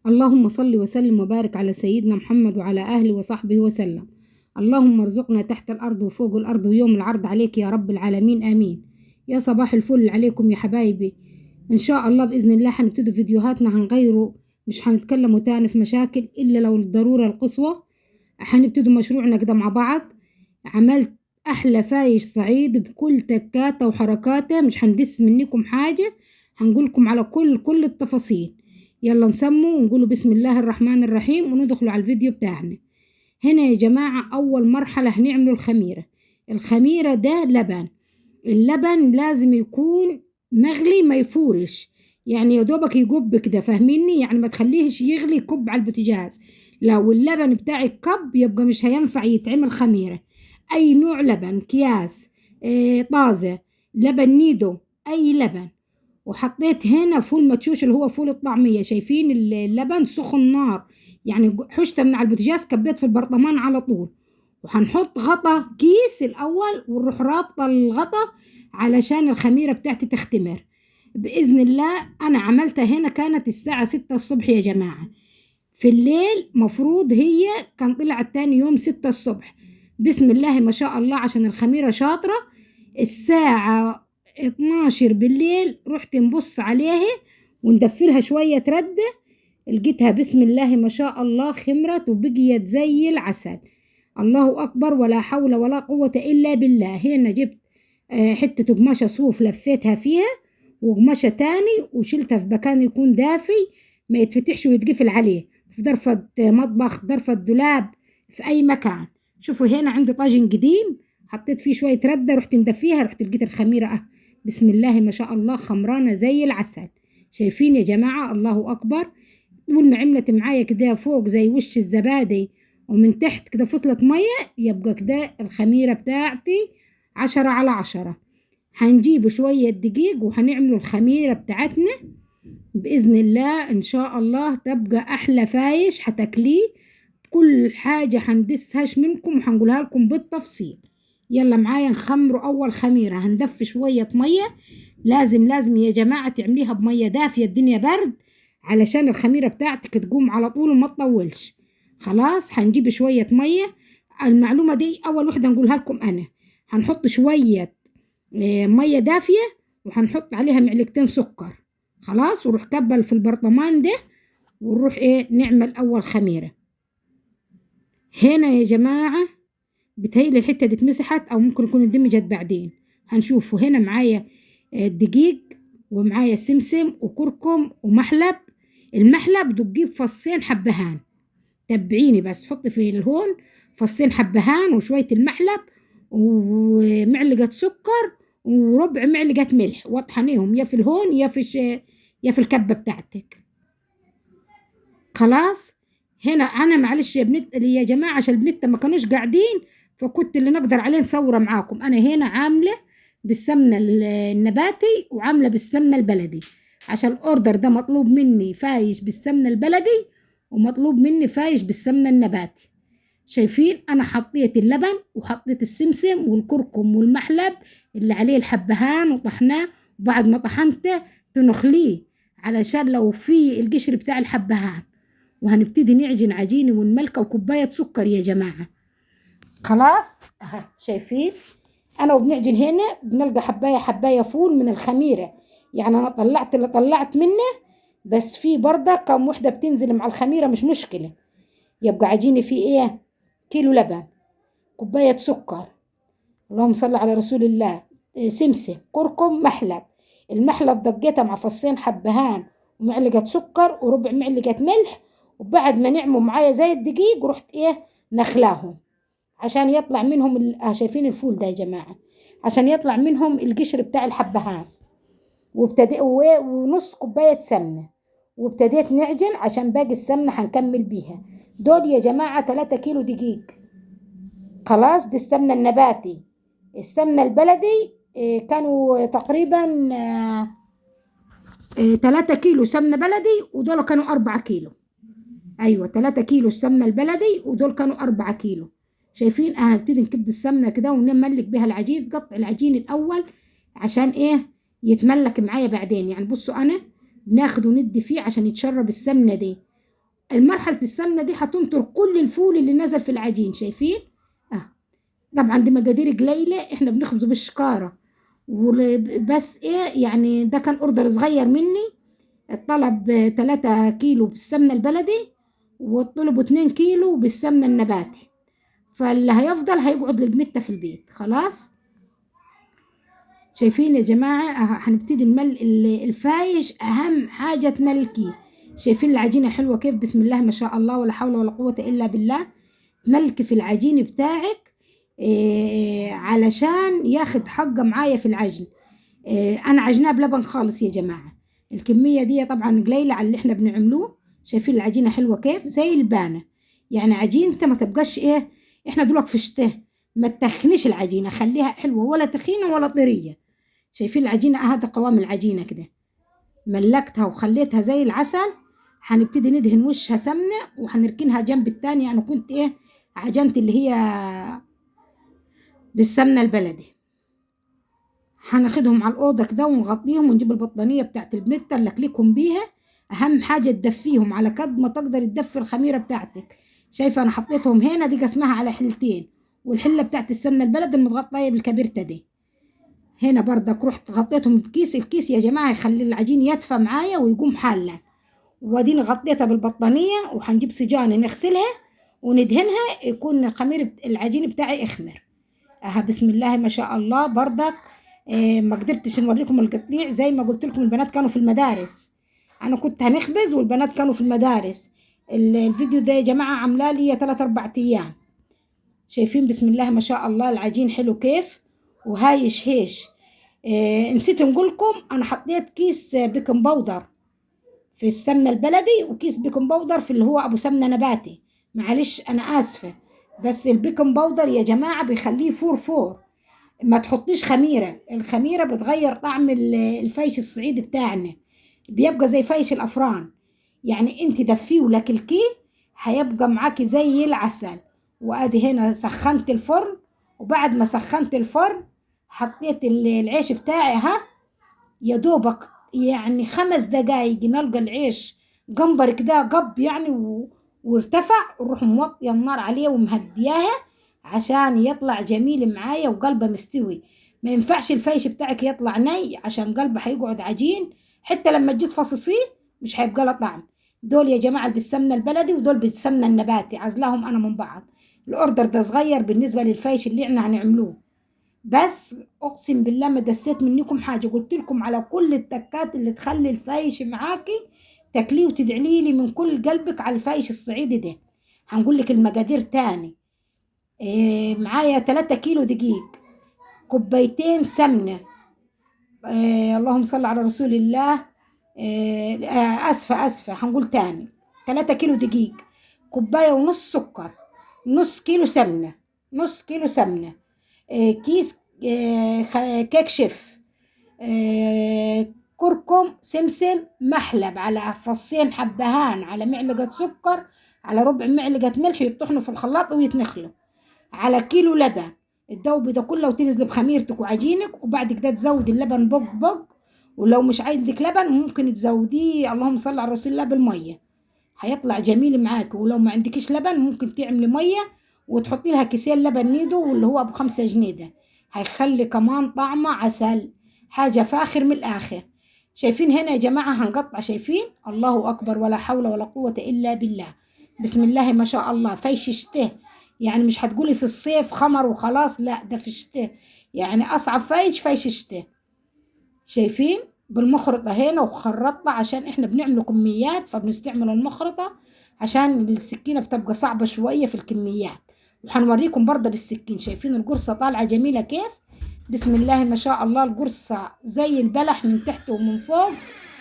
اللهم صل وسلم وبارك على سيدنا محمد وعلى أهله وصحبه وسلم. اللهم ارزقنا تحت الأرض وفوق الأرض ويوم العرض عليك يا رب العالمين، آمين. يا صباح الفل عليكم يا حبايبي. إن شاء الله بإذن الله هنبتدي فيديوهاتنا، هنغيره، مش هنتكلموا تاني في مشاكل إلا لو الضرورة القصوى. هنبتدي مشروعنا كده مع بعض. عملت أحلى فايش صعيد بكل تكاته وحركاته، مش هندس منكم حاجة، هنقولكم على كل التفاصيل. يلا نسموا ونقولوا بسم الله الرحمن الرحيم وندخلوا على الفيديو بتاعنا. هنا يا جماعة أول مرحلة هنعملوا الخميرة. الخميرة ده لبن، اللبن لازم يكون مغلي ما يفورش، يعني يا دوبك يقب كده، فاهميني؟ يعني ما تخليهش يغلي يكب على البوتاجاز. لو اللبن بتاعك كب يبقى مش هينفع يتعمل خميرة. أي نوع لبن، أكياس، طازة، لبن نيدو، أي لبن. وحطيت هنا فول مدشوش اللي هو فول الطعمية. شايفين اللبن سخن نار، يعني حشته من على البوتاجاز، كبيت في البرطمان على طول. وهنحط غطا كيس الأول ونروح رابطة الغطا علشان الخميرة بتاعتي تختمر بإذن الله. أنا عملتها هنا كانت الساعة 6 الصبح يا جماعة. في الليل مفروض هي كان طلعت تاني يوم 6 الصبح. بسم الله ما شاء الله عشان الخميرة شاطرة. الساعة 12 بالليل رحت نبص عليها وندفلها شوية ردة، لقيتها بسم الله ما شاء الله خمرت وبقيت زي العسل. الله أكبر، ولا حول ولا قوة إلا بالله. هنا جبت حتة قماشة صوف لفيتها فيها، وقماشة تاني وشلتها في مكان يكون دافي ما يتفتحش ويتقفل عليه، في ظرفة مطبخ، ظرفة دولاب، في أي مكان. شوفوا هنا عندي طاجن قديم حطيت فيه شوية ردة، رحت ندفيها، رحت لقيت الخميرة بسم الله ما شاء الله خمرانة زي العسل. شايفين يا جماعة؟ الله أكبر. أول ما عملت معايا كده فوق زي وش الزبادي ومن تحت كده فصلت مية، يبقى كده الخميرة بتاعتي 10/10. هنجيب شوية دقيق وهنعمل الخميرة بتاعتنا بإذن الله. إن شاء الله تبقى أحلى فايش هتاكليه. كل حاجة هندسهاش منكم وهنقولها لكم بالتفصيل. يلا معايا نخمروا أول خميرة. هندف شوية مية، لازم يا جماعة تعمليها بمية دافية، الدنيا برد، علشان الخميرة بتاعتك تقوم على طول وما تطولش. خلاص هنجيب شوية مية. المعلومة دي أول وحدة نقولها لكم أنا. هنحط شوية مية دافية وهنحط عليها معلقتين سكر. خلاص ونروح كبل في البرطمان ده ونروح نعمل أول خميرة. هنا يا جماعة بتهيألي الحتة دي اتمسحت أو ممكن يكون اندمجت بعدين، هنشوفوا. هنا معايا دقيق ومعايا سمسم وكركم ومحلب. المحلب دقيه بفصين حبهان، تبعيني بس. حطي في الهون فصين حبهان وشوية المحلب ومعلقة سكر وربع معلقة ملح، واطحنيهم يا في الهون يا في الكبة بتاعتك. خلاص. هنا انا معلش يا جماعه عشان البنت ما كانوش قاعدين، فكنت اللي نقدر عليه نصوره معاكم. انا هنا عامله بالسمنه النباتي وعامله بالسمنه البلدي، عشان الاوردر ده مطلوب مني فايش بالسمنه البلدي ومطلوب مني فايش بالسمنه النباتي. شايفين؟ انا حطيت اللبن وحطيت السمسم والكركم والمحلب اللي عليه الحبهان وطحناه، وبعد ما طحنته تنخليه علشان لو في القشر بتاع الحبهان. وهنبتدي نعجن عجينة ونملكه وكوباية سكر يا جماعة. خلاص شايفين؟ أنا وبنعجن هنا بنلقى حباية فول من الخميرة. يعني أنا طلعت اللي طلعت منه، بس في برضه كم وحدة بتنزل مع الخميرة مش مشكلة. يبقى عجينة فيه كيلو لبن، كوباية سكر، اللهم صل على رسول الله، سمسم، كركم، محلب. المحلب دقيته مع فصين حبهان ومعلقة سكر وربع معلقة ملح. وبعد ما نعموا معايا زي الدقيق ورحت نخلاهم عشان يطلع منهم شايفين الفول ده يا جماعة؟ عشان يطلع منهم القشر بتاع الحبهان. ونص كوباية سمنة. وابتديت نعجن عشان باقي السمنة هنكمل بيها. دول يا جماعة 3 كيلو دقيق. خلاص دي السمنة النباتي. السمنة البلدي كانوا تقريبا 3 كيلو سمنة بلدي ودول كانوا 4 كيلو. ايوه 3 كيلو السمنة البلدي ودول كانوا 4 كيلو. شايفين؟ انا هبتدي نكب السمنة كده ونملك بها العجين. قطع العجين الاول عشان يتملك معايا بعدين. يعني بصوا انا بناخد وندي فيه عشان يتشرب السمنة دي. المرحلة السمنة دي هتنطر كل الفول اللي نزل في العجين. شايفين؟ طبعا دي مقادير قليلة، احنا بنخبزه بالشكارة بس ايه يعني، ده كان اوردر صغير مني. الطلب 3 كيلو بالسمنة البلدي، والطلب 2 كيلو بالسمنة النباتي، فاللي هيفضل هيقعد للمتة في البيت خلاص. شايفين يا جماعة؟ هنبتدي الفايش أهم حاجة تملكي. شايفين العجينة حلوة كيف؟ بسم الله ما شاء الله، ولا حول ولا قوة إلا بالله. ملكي في العجين بتاعك علشان ياخد حقه معايا في العجن. أنا عجناه بلبن خالص يا جماعة. الكمية دي طبعا قليلة على اللي احنا بنعملوه. شايفين العجينة حلوة كيف؟ زي البانة. يعني عجينته ما تبقاش ايه، احنا دلوقتي في الشتاء ما تخنيش العجينة، خليها حلوة ولا تخينة ولا طرية. شايفين العجينة؟ هذا قوام العجينة كده. ملكتها وخليتها زي العسل. هنبتدي ندهن وشها سمنة وهنركنها جنب التانية. أنا كنت إيه، عجنت اللي هي بالسمنة البلدي. هناخدهم على الأوضة كده ونغطيهم ونجيب البطانية بتاعت البنت اللي أكلكم بيها. أهم حاجة تدفيهم على قد ما تقدر تدفي الخميرة بتاعتك. شايفة أنا حطيتهم هنا، دي قسمها على حلتين، والحلة بتاعت السمنة البلدي المتغطية بالكبيرتة دي هنا بردك. رحت غطيتهم بكيس. الكيس يا جماعة يخلي العجين يدفى معايا ويقوم حالة. واديني غطيتها بالبطانية، وهنجيب سجانة نغسلها وندهنها يكون خمير العجين بتاعي اخمر. بسم الله ما شاء الله بردك. ما قدرتش نوريكم القطيع زي ما قلت لكم، البنات كانوا في المدارس، انا كنت هنخبز والبنات كانوا في المدارس. الفيديو ده يا جماعة عاملاه لي 3-4 ايام. شايفين؟ بسم الله ما شاء الله العجين حلو كيف وهايش هيش. نسيت نقولكم انا حطيت كيس بيكنج باودر في السمنة البلدي، وكيس بيكنج باودر في اللي هو ابو سمنة نباتي. معلش انا اسفة، بس البيكنج باودر يا جماعة بيخليه فور. ما تحطيش خميرة، الخميرة بتغير طعم الفيش الصعيدي بتاعنا، بيبقى زي فيش الافران. يعني انت دفيه ولكلكيه هيبقى معاكي زي العسل. وادي هنا سخنت الفرن، وبعد ما سخنت الفرن حطيت العيش بتاعي. يا دوبك يعني 5 دقايق نلقى العيش جنبر كده قب يعني وارتفع، نروح موطية النار عليه ومهدياها عشان يطلع جميل معايا وقلبه مستوي. ما ينفعش الفيش بتاعك يطلع ني عشان قلبه هيقعد عجين، حتى لما تجي تفصصيه مش هيبقى له طعم. دول يا جماعة بالسمنة البلدي ودول بالسمنة النباتي، عزلاهم انا من بعض. الاوردر ده صغير بالنسبة للفيش اللي احنا هنعملوه، بس اقسم بالله ما دسيت منكم حاجه. قلت لكم على كل التكات اللي تخلي الفايش معاكي تاكليه وتدعي لي من كل قلبك على الفايش الصعيدي ده. هنقول لك المقادير تاني. معايا 3 كيلو دقيق، كوبايتين سمنه، اللهم صل على رسول الله. اسفه هنقول تاني. 3 كيلو دقيق، كوبايه ونص سكر، نص كيلو سمنه، نص كيلو سمنه، كيس كيك شيف، كركم، سمسم، محلب، على فصين حبهان، على معلقة سكر، على ربع معلقة ملح، يطحنوا في الخلاط ويتنخلوا، على كيلو لبن. الدوب ده كله وتنزل بخميرتك وعجينك، وبعد كده تزود اللبن بق. ولو مش عندك لبن ممكن تزوديه، اللهم صل على رسول الله، بالمية هيطلع جميل معاك. ولو ما عندكش لبن ممكن تعملي مية وتحطي لها كيسين لبن نيدو واللي هو ب5 جنيه ده، هيخلي كمان طعمه عسل، حاجة فاخر من الآخر. شايفين هنا يا جماعة؟ هنقطع. شايفين؟ الله أكبر، ولا حول ولا قوة إلا بالله. بسم الله ما شاء الله. فيش شتاه، يعني مش هتقولي في الصيف خمر وخلاص، لا ده في الشتاء، يعني أصعب فيش الشتاء. شايفين؟ بالمخرطة هنا وخرطة عشان احنا بنعمل كميات فبنستعمل المخرطة، عشان السكينة بتبقى صعبة شوية في الكميات. وحنوريكم برضه بالسكين. شايفين القرصة طالعة جميلة كيف؟ بسم الله ما شاء الله. القرصة زي البلح من تحت ومن فوق،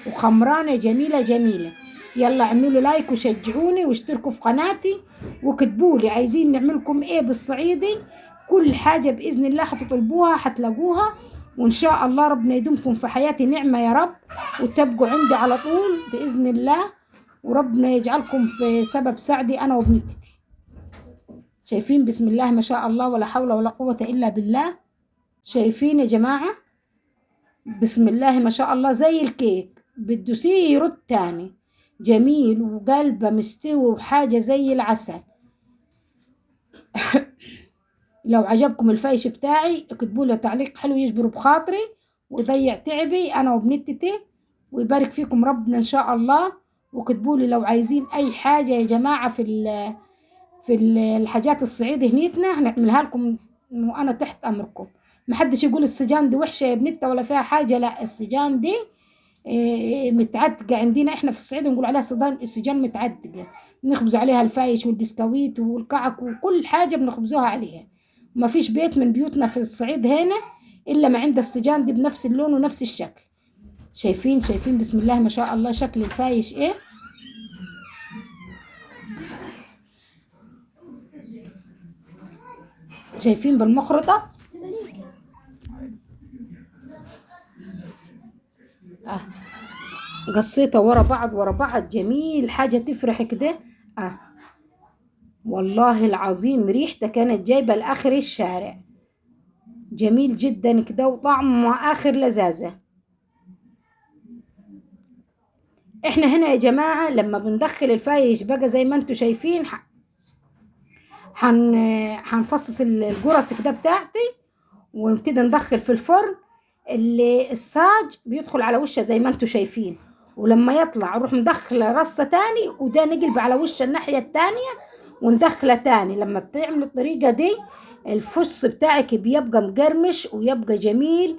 وخمرانة جميلة جميلة. يلا اعملوا لي لايك وشجعوني واشتركوا في قناتي، وكتبوا لي عايزين نعملكم ايه بالصعيدي. كل حاجة بإذن الله هتطلبوها هتلاقوها. وإن شاء الله ربنا يدومكم في حياتي نعمة يا رب، وتبقوا عندي على طول بإذن الله، وربنا يجعلكم في سبب سعدي أنا وابنتي. شايفين؟ بسم الله ما شاء الله، ولا حول ولا قوة إلا بالله. شايفين يا جماعة؟ بسم الله ما شاء الله، زي الكيك، بتدوسيه يرد تاني. جميل وقلبه مستوي وحاجة زي العسل. لو عجبكم الفايش بتاعي اكتبوا له تعليق حلو يجبر بخاطري ويضيع تعبي انا وبنتتي، ويبارك فيكم ربنا ان شاء الله. وكتبوا لي لو عايزين اي حاجة يا جماعة الحاجات الصعيدة هنيتنا هنعملها لكم، وانا تحت امركم. محدش يقول السجان دي وحشة يا بنتها ولا فيها حاجة، لا السجان دي متعتقة عندنا احنا في الصعيد نقول عليها السجان متعتقة، بنخبزوا عليها الفايش والبسكويت والكعك وكل حاجة بنخبزوها عليها. ما فيش بيت من بيوتنا في الصعيد هنا الا ما عند السجان دي بنفس اللون ونفس الشكل. شايفين بسم الله ما شاء الله شكل الفايش ايه. شايفين بالمخرطة قصيتها ورا بعض جميل، حاجة تفرح كده. والله العظيم ريحته كانت جايبة لآخر الشارع، جميل جدا كده وطعمه آخر لذاذة. احنا هنا يا جماعة لما بندخل الفايش بقى زي ما انتوا شايفين هنفصص الجرس كده بتاعتي ونبتدي ندخل في الفرن. اللي الصاج بيدخل على وشه زي ما انتوا شايفين، ولما يطلع نروح مدخله رصة تاني وده نقلب على وشه الناحية التانية وندخله تاني. لما بتعمل الطريقة دي الفص بتاعك بيبقى مقرمش ويبقى جميل،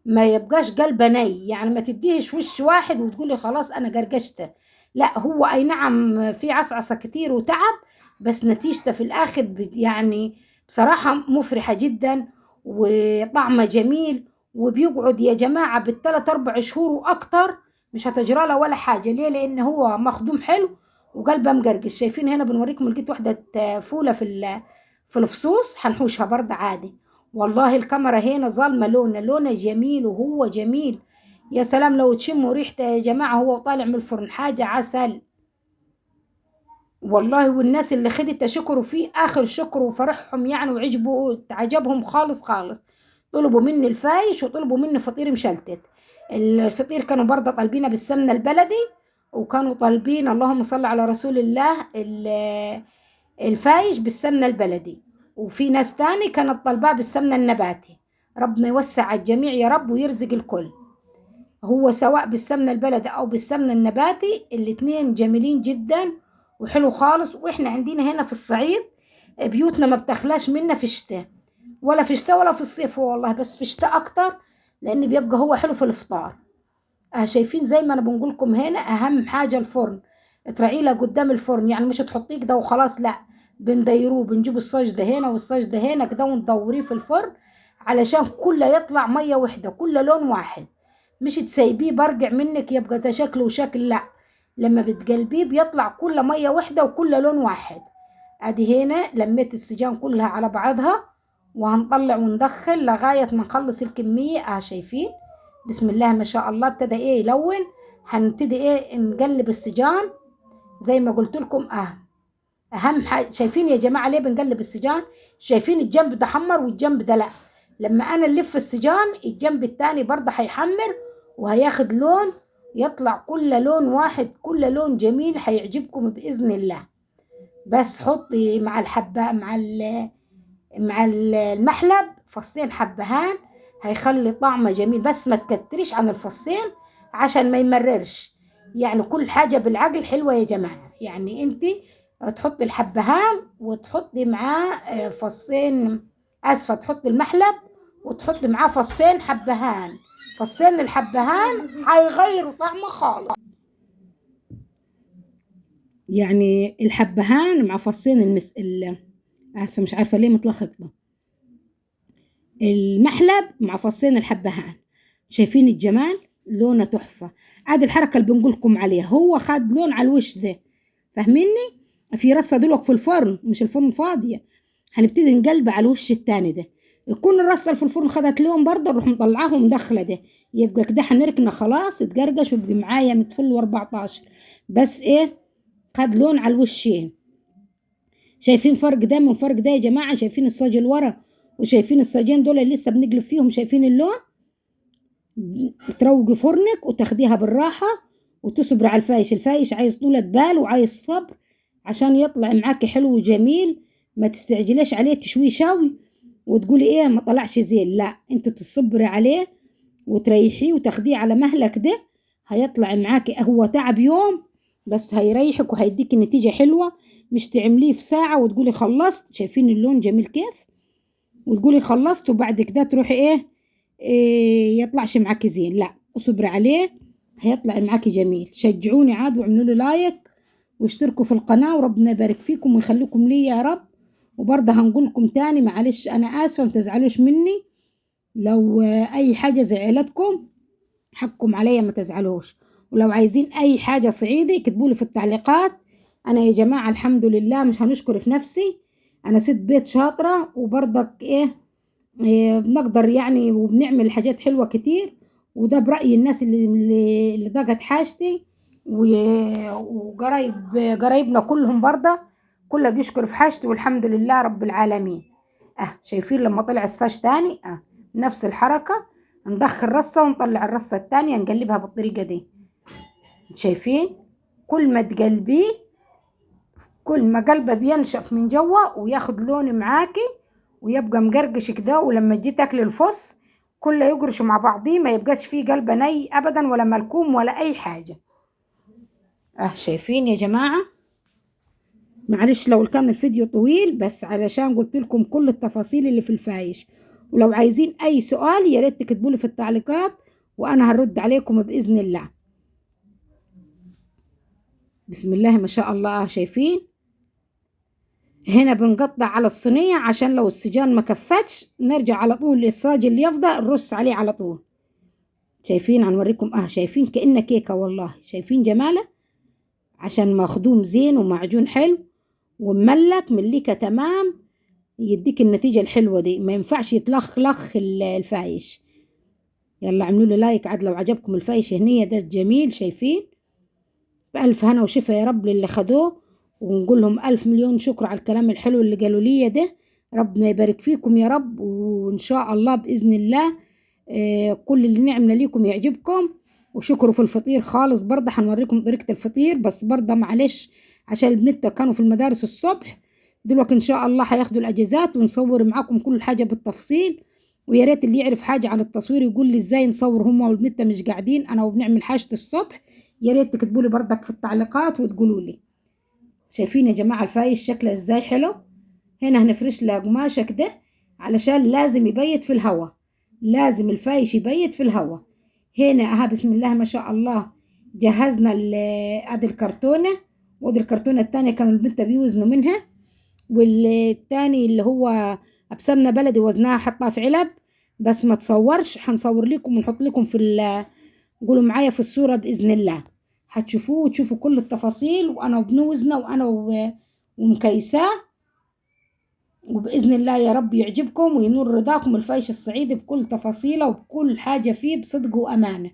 ما يبقاش قلبه ني، يعني ما تديهش وش واحد وتقولي خلاص انا قرقشته، لا هو اي نعم في عصعصة كتير وتعب بس نتيجته في الاخر يعني بصراحة مفرحة جدا وطعمه جميل. وبيقعد يا جماعة بالثلاث 4 شهور واكتر مش هتجرى له ولا حاجة. ليه؟ لان هو مخدوم حلو وقلبه مقرقش. شايفين هنا بنوريكم لقيت واحدة فولة في الفصوص هنحوشها برضه عادي. والله الكاميرا هنا ظالمة لونه جميل وهو جميل. يا سلام لو تشموا ريحته يا جماعة هو طالع من الفرن حاجة عسل والله. والناس اللي خدته شكروا فيه آخر شكر وفرحهم يعني عجبهم خالص. طلبوا مني الفايش وطلبوا مني فطير مشلتت. الفطير كانوا برضه طالبينه بالسمنة البلدي، وكانوا طالبين اللهم صل على رسول الله الفايش بالسمنة البلدي، وفي ناس تاني كانت طالباه بالسمنة النباتي. ربنا يوسع على الجميع يا رب ويرزق الكل. هو سواء بالسمنة البلدي او بالسمنة النباتي الاتنين جميلين جدا وحلو خالص. واحنا عندنا هنا في الصعيد بيوتنا ما بتخلاش منا في الشتاء ولا في الشتاء ولا في الصيف والله، بس في الشتاء اكتر لان بيبقى هو حلو في الافطار. شايفين زي ما انا بنقول لكم هنا اهم حاجة الفرن تراعي له قدام الفرن، يعني مش تحطيه كده وخلاص، لا بنديروه، بنجيب الصاج ده هنا والصاج ده هنا كده وندوريه في الفرن علشان كله يطلع مية واحدة كله لون واحد، مش تسيبيه برجع منك يبقى ده شكله وشكل، لا لما بتقلبيه بيطلع كله مية واحدة وكله لون واحد. ادي هنا لميت السجان كلها على بعضها وهنطلع وندخل لغاية ما نخلص الكمية. شايفين بسم الله ما شاء الله ابتدى ايه يلون. هنبتدي ايه نقلب السجان زي ما قلت لكم. اهم حاجه شايفين يا جماعه ليه بنقلب السجان؟ شايفين الجنب ده حمر والجنب ده لا، لما انا نلف السجان الجنب التاني برضه هيحمر وهياخد لون، يطلع كل لون واحد كل لون جميل هيعجبكم باذن الله. بس حطي مع الحبه مع المحلب فصين حبهان هيخلي طعمه جميل، بس ما تكتريش عن الفصين عشان ما يمررش. يعني كل حاجة بالعقل حلوة يا جماعة، يعني انتي تحطي الحبهان وتحطي معاه فصين، اسفة تحطي المحلب وتحطي معاه فصين حبهان. فصين الحبهان هيغيروا طعمه خالص. يعني الحبهان مع فصين اسفة مش عارفة ليه متلخبطة. المحلب مع فصين الحبهان، شايفين الجمال لونه تحفة. ادي الحركة اللي بنقولكم عليها، هو خد لون على الوش ده فاهميني. في رصة دلوقتي في الفرن مش الفرن فاضية، هنبتدي نقلب على الوش التاني ده، يكون الرصة اللي في الفرن خدت لون برضه نروح مطلعاها ومدخلة ده، يبقى كده هنركنه خلاص اتقرقش ويبقى معايا متفل و14 بس ايه خد لون على الوشين. شايفين فرق ده من فرق ده يا جماعة؟ شايفين الصاج الورا وشايفين الصاجين دول اللي لسه بنقلب فيهم؟ شايفين اللون؟ تروقي فرنك وتاخديها بالراحة وتصبر على الفايش. الفايش عايز طولة بال وعايز صبر عشان يطلع معاكي حلو وجميل. ما تستعجليش عليه تشويه شوي وتقولي ايه ما طلعش زين، لا انت تصبري عليه وتريحيه وتاخديه على مهلك ده. هيطلع معاكي هو تعب يوم بس هيريحك وهيديك النتيجة حلوة. مش تعمليه في ساعة وتقولي خلصت. شايفين اللون جميل كيف؟ وتقولي خلصت وبعد كده تروحي إيه يطلعش معاكي زين. لا اصبري عليه هيطلع معاكي جميل. شجعوني عاد واعملوا لي لايك واشتركوا في القناة وربنا يبارك فيكم ويخليكم لي يا رب. وبرضه هنقولكم تاني معلش انا اسفة متزعلوش مني لو اي حاجة زعلتكم، حقكم عليا ما تزعلوش. ولو عايزين اي حاجة صعيدي كتبولي في التعليقات. انا يا جماعة الحمد لله مش هنشكر في نفسي، انا ست بيت شاطرة وبرضك بنقدر يعني وبنعمل حاجات حلوة كتير. وده برأي الناس اللي ضاقت حاجتي وقرايبنا كلهم برضه كله بيشكر في حاجتي والحمد لله رب العالمين. شايفين لما طلع الساج تاني نفس الحركة، ندخل رصة ونطلع الرصة التانية نقلبها بالطريقة دي. شايفين كل ما تقلبيه كل ما قلبه بينشف من جوا وياخد لون معاكي ويبقى مقرقش كده. ولما تجي تاكل الفص كله يقرش مع بعضيه ما يبقاش فيه قلبه ني ابدا ولا ملكوم ولا اي حاجة. شايفين يا جماعة؟ معلش لو كان الفيديو طويل بس علشان قلت لكم كل التفاصيل اللي في الفايش. ولو عايزين اي سؤال يا ريت تكتبولي في التعليقات وانا هرد عليكم باذن الله. بسم الله ما شاء الله. شايفين هنا بنقطع على الصينية عشان لو السجان ما كفتش نرجع على طول للصاج اللي يفضى نرص عليه على طول. شايفين هنوريكم شايفين كأنه كيكة والله. شايفين جماله عشان مخدوم زين ومعجون حلو ومملك مليكة تمام يديك النتيجة الحلوة دي. ما ينفعش يتلخ الفايش. يلا عملوا لي لايك عاد لو عجبكم الفايش هنية ده جميل. شايفين بألف هنا وشفا يا رب للي خدوه. ونقول لهم ألف مليون شكر على الكلام الحلو اللي قالوا لي ده. ربنا يبارك فيكم يا رب وإن شاء الله بإذن الله كل اللي نعمله ليكم يعجبكم. وشكروا في الفطير خالص برضه هنوريكم طريقة الفطير بس برضه معلش عشان البنت كانوا في المدارس الصبح دلوقتي إن شاء الله هياخدوا الأجازات ونصور معاكم كل حاجة بالتفصيل. ويا ريت اللي يعرف حاجة عن التصوير يقول لي إزاي نصور هما والبنت مش قاعدين أنا وبنعمل حاجة الصبح. يا ريت تكتبوا لي برضك في التعليقات وتقولوا لي. شايفين يا جماعة الفايش شكله إزاي حلو. هنا هنفرش له قماشة كده علشان لازم يبيت في الهواء. لازم الفايش يبيت في الهواء. هنا بسم الله ما شاء الله جهزنا ادي الكرتونة ودي الكرتونة التانية كانوا البنت بيوزنوا منها. والتاني اللي هو أبسمنة بلدي وزناها حطها في علب بس ما تصورش. هنصور لكم ونحط لكم قولوا معايا في الصورة بإذن الله هتشوفوه وتشوفوا كل التفاصيل وأنا وبنوزنه وأنا ومكيساه. وبإذن الله يا رب يعجبكم وينور رضاكم الفايش الصعيدي بكل تفاصيله وبكل حاجة فيه بصدق وأمانة.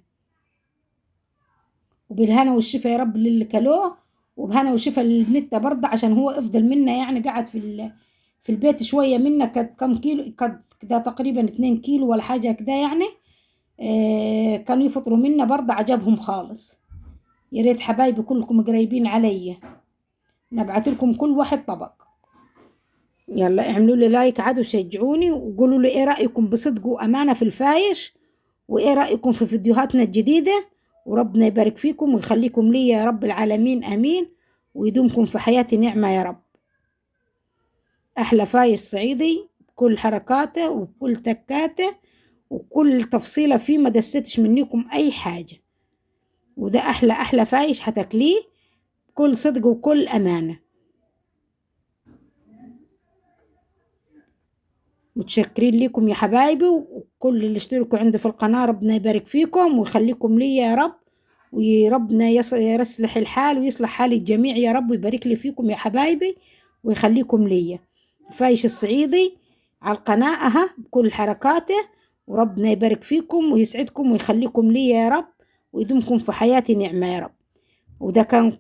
وبالهنا والشفا يا رب للي كلوه وبهنا والشفا للبنت برضه عشان هو افضل منا يعني قاعد في البيت شوية منا كم كيلو كده تقريبا 2 كيلو ولا حاجة كده يعني. كانوا يفطروا منا برضه عجبهم خالص. يا ريت حبايبي كلكم قريبين عليا نبعت لكم كل واحد طبق. يلا اعملوا لي لايك عاد وشجعوني وقولوا لي ايه رأيكم بصدق وأمانة في الفايش وايه رأيكم في فيديوهاتنا الجديدة. وربنا يبارك فيكم ويخليكم لي يا رب العالمين امين ويدومكم في حياتي نعمة يا رب. احلى فايش صعيدي بكل حركاته وبكل تكاته وكل تفصيلة فيه ما دستش منكم اي حاجة. وده احلى فايش هتاكليه بكل صدق وكل امانة. متشكرين لكم يا حبايبي وكل اللي اشتركوا عندي في القناة ربنا يبارك فيكم ويخليكم لي يا رب. وربنا يصلح الحال ويصلح حال الجميع يا رب ويبارك لي فيكم يا حبايبي ويخليكم لي. فايش الصعيدي على القناة بكل حركاته. وربنا يبارك فيكم ويسعدكم ويخليكم لي يا رب ويدومكم في حياتي نعمة يا رب. وده كان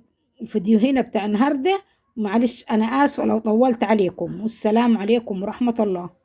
الفيديو هنا بتاع النهاردة. معلش أنا آسفة لو طولت عليكم والسلام عليكم ورحمة الله.